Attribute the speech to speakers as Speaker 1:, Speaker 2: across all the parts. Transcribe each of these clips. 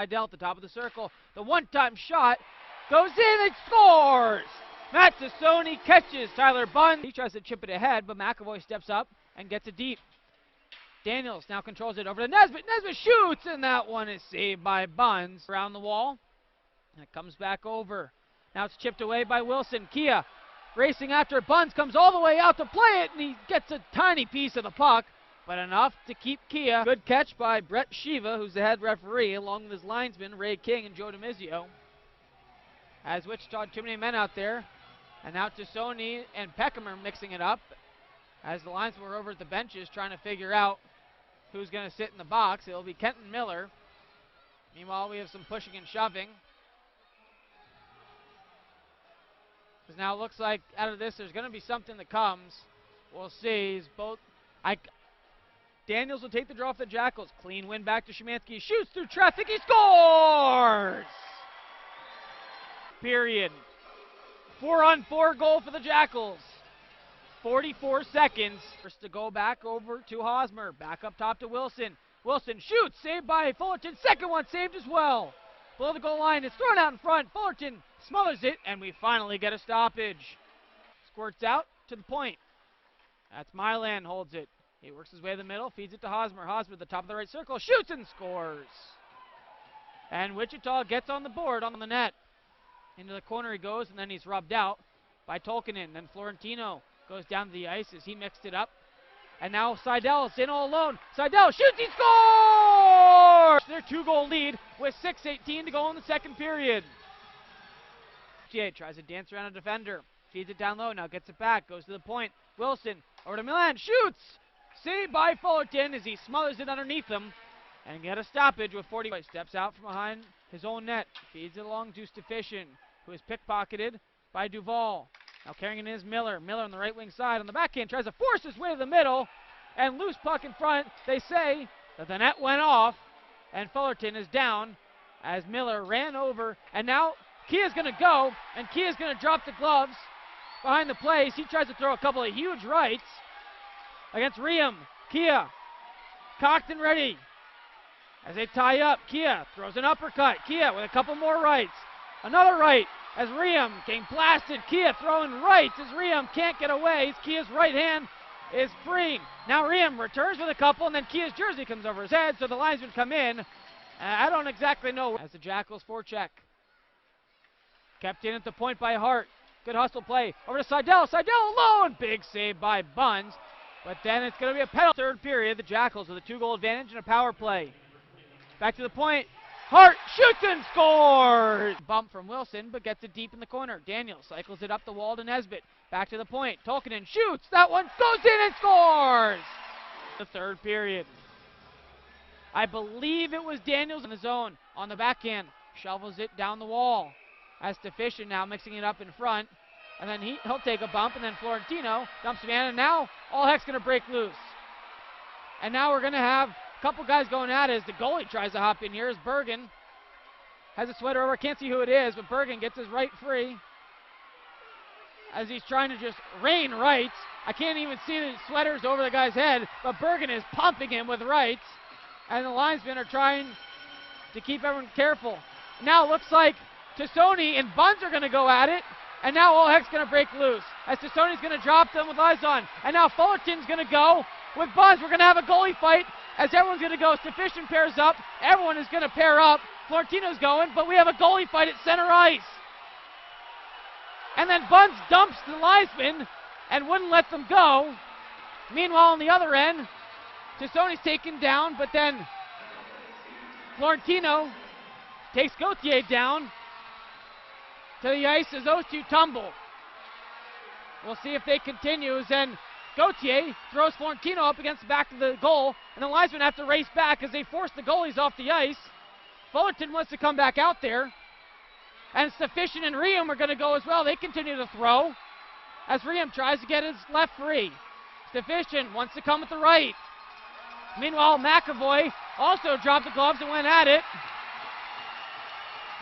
Speaker 1: Seidel at the top of the circle. The one-time shot goes in and scores! Matt Tassone catches Tyler Bunz. He tries to chip it ahead, but McAvoy steps up and gets it deep. Daniels now controls it over to Nesbitt. Nesbitt shoots, and that one is saved by Bunz. Around the wall, and it comes back over. Now it's chipped away by Wilson. Kia racing after Bunz, comes all the way out to play it, and he gets a tiny piece of the puck, but enough to keep Kia. Good catch by Brett Shiva, who's the head referee, along with his linesmen, Ray King and Joe DiMizio. As Wichita had too many men out there, and now Tassone and Peckham are mixing it up, as the linesmen were over at the benches trying to figure out who's going to sit in the box. It'll be Kenton Miller. Meanwhile, we have some pushing and shoving. Because now it looks like out of this, there's going to be something that comes. We'll see. Daniels will take the draw off the Jackals. Clean win back to Shamanski. Shoots through traffic. He scores! Period. 4-on-4 goal for the Jackals. 44 seconds. First to go back over to Hosmer. Back up top to Wilson. Wilson shoots. Saved by Fullerton. Second one saved as well. Below the goal line. It's thrown out in front. Fullerton smothers it, and we finally get a stoppage. Squirts out to the point. That's Milan holds it. He works his way to the middle. Feeds it to Hosmer. Hosmer at the top of the right circle. Shoots and scores. And Wichita gets on the board on the net. Into the corner he goes, and then he's rubbed out by Tolkinen. Then Florentino goes down to the ice as he mixed it up. And now Seidel is in all alone. Seidel shoots, he scores! Their 2-goal lead with 6:18 to go in the second period. Gauthier tries to dance around a defender. Feeds it down low, now gets it back, goes to the point. Wilson over to Milan, shoots! Saved by Fullerton as he smothers it underneath him. And get a stoppage with 40. Steps out from behind his own net. Feeds it along to Steven, who is pickpocketed by Duval. Now carrying it is Miller. Miller on the right wing side. On the backhand, tries to force his way to the middle. And loose puck in front. They say that the net went off. And Fullerton is down as Miller ran over. And now Kia's going to go. And Kia's going to drop the gloves behind the plays. He tries to throw a couple of huge rights against Riem. Kia cocked and ready. As they tie up, Kia throws an uppercut. Kia with a couple more rights. Another right as Riem getting blasted. Kia throwing rights as Riem can't get away. Kia's right hand is free. Now Riem returns with a couple, and then Kia's jersey comes over his head, so the linesmen come in. I don't exactly know. As the Jackals forecheck. Kept in at the point by Hart. Good hustle play. Over to Seidel. Seidel alone. Big save by Bunz. But then it's going to be a penalty. Third period, the Jackals with a 2-goal advantage and a power play. Back to the point. Hart shoots and scores! Bump from Wilson, but gets it deep in the corner. Daniels cycles it up the wall to Nesbitt. Back to the point. Tolkinen shoots. That one goes in and scores! The third period. I believe it was Daniels in the zone. On the backhand. Shovels it down the wall. As Steven now mixing it up in front. And then he'll take a bump. And then Florentino dumps him in. And now all heck's going to break loose. And now we're going to have couple guys going at it as the goalie tries to hop in here as Bergen has a sweater over. Can't see who it is, but Bergen gets his right free as he's trying to just rain rights. I can't even see the sweaters over the guy's head, but Bergen is pumping him with rights, and the linesmen are trying to keep everyone careful. Now it looks like Tassone and Bunz are going to go at it, and now all heck's going to break loose as Tassone's going to drop them with eyes on, and now Fullerton's going to go with Bunz. We're going to have a goalie fight as everyone's going to go. Steven pairs up. Everyone is going to pair up. Florentino's going, but we have a goalie fight at center ice. And then Bunz dumps the linesman and wouldn't let them go. Meanwhile, on the other end, Tassone's taken down, but then Florentino takes Gauthier down to the ice as those two tumble. We'll see if they continue as then Gauthier throws Florentino up against the back of the goal, and the linesmen have to race back as they force the goalies off the ice. Fullerton wants to come back out there, and Steven and Riem are going to go as well. They continue to throw as Riem tries to get his left free. Steven wants to come with the right. Meanwhile, McAvoy also dropped the gloves and went at it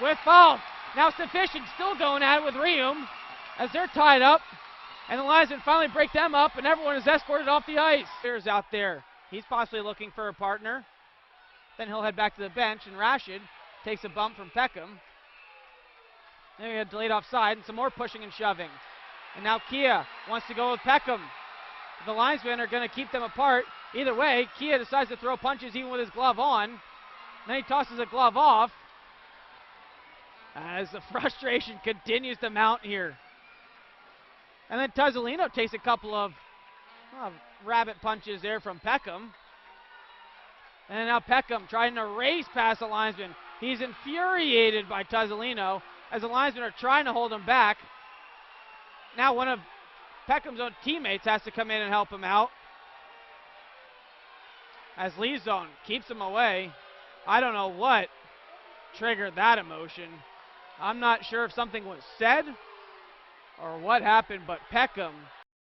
Speaker 1: with foul. Now Steven still going at it with Riem as they're tied up. And the linesmen finally break them up, and everyone is escorted off the ice. Here's out there. He's possibly looking for a partner. Then he'll head back to the bench, and Rashid takes a bump from Peckham. Then we had delayed offside and some more pushing and shoving. And now Kia wants to go with Peckham. The linesmen are going to keep them apart. Either way, Kia decides to throw punches even with his glove on. Then he tosses a glove off as the frustration continues to mount here. And then Tazzolino takes a couple of rabbit punches there from Peckham. And now Peckham trying to race past the linesman. He's infuriated by Tazzolino as the linesmen are trying to hold him back. Now one of Peckham's own teammates has to come in and help him out, as Lee Zone keeps him away. I don't know what triggered that emotion. I'm not sure if something was said or what happened, but Peckham